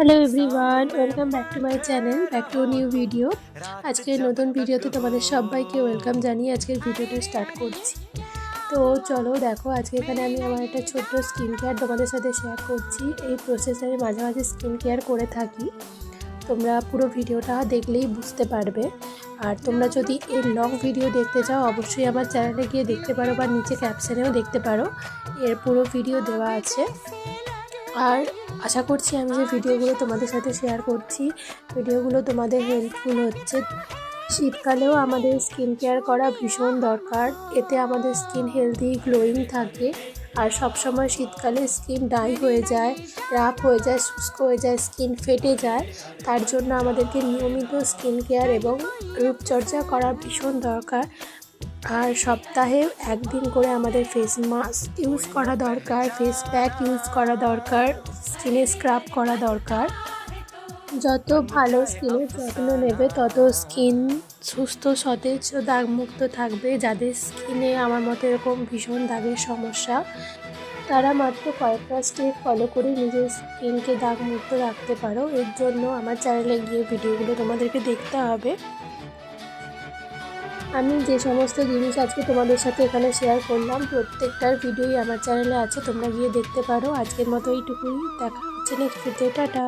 Hello everyone, welcome back to my channel, back to new video. আজকে নতুন ভিডিওতে তোমাদের সবাইকে ওয়েলকাম জানিয়ে আজকের ভিডিওটা স্টার্ট করছি। তো চলো দেখো, আজকে এখানে আমি আমার একটা ছোট্ট স্কিন কেয়ার তোমাদের সাথে শেয়ার করছি। এই প্রসেসে আমি মাঝে মাঝে স্কিন কেয়ার করে থাকি, তোমরা পুরো ভিডিওটা দেখলেই বুঝতে পারবে। আর তোমরা যদি এই লং ভিডিও দেখতে চাও অবশ্যই আমার চ্যানেলে গিয়ে দেখতে পারো, বা নিচে ক্যাপশনেও দেখতে পারো, এর পুরো ভিডিও দেওয়া আছে। আর আশা করছি আমি যে ভিডিওগুলো তোমাদের সাথে শেয়ার করছি, ভিডিওগুলো তোমাদের হেল্পফুল হচ্ছে। শীতকালেও আমাদের স্কিন কেয়ার করা ভীষণ দরকার, এতে আমাদের স্কিন হেলদি গ্লোয়িং থাকে। আর সবসময় শীতকালে স্কিন ড্রাই হয়ে যায়, রাফ হয়ে যায়, শুষ্ক হয়ে যায়, স্কিন ফেটে যায়। তার জন্য আমাদেরকে নিয়মিত স্কিন কেয়ার এবং রূপচর্চা করা ভীষণ দরকার। আর সপ্তাহে একদিন করে আমাদের ফেস মাস্ক ইউজ করা দরকার, ফেস প্যাক ইউজ করা দরকার, স্কিনে স্ক্রাব করা দরকার। যত ভালো স্কিনের যত্ন নেবে তত স্কিন সুস্থ, সতেজ, দাগমুক্ত থাকবে। যাদের স্কিনে আমার মতো এরকম ভীষণ দাগের সমস্যা, তারা মাত্র কয়েকটা স্টেপ ফলো করে নিজের স্কিনকে দাগমুক্ত রাখতে পারো। এর জন্য আমার চ্যানেলে গিয়ে ভিডিওগুলো তোমাদেরকে দেখতে হবে। আমি যে সমস্ত জিনিস আজকে তোমাদের সাথে এখানে শেয়ার করলাম, প্রত্যেকটার ভিডিওই আমার চ্যানেলে আছে, তোমরা গিয়ে দেখতে পারো। আজকের মতো এইটুকুই, দেখা হচ্ছে নেক্সট ভিডিও, টাটা।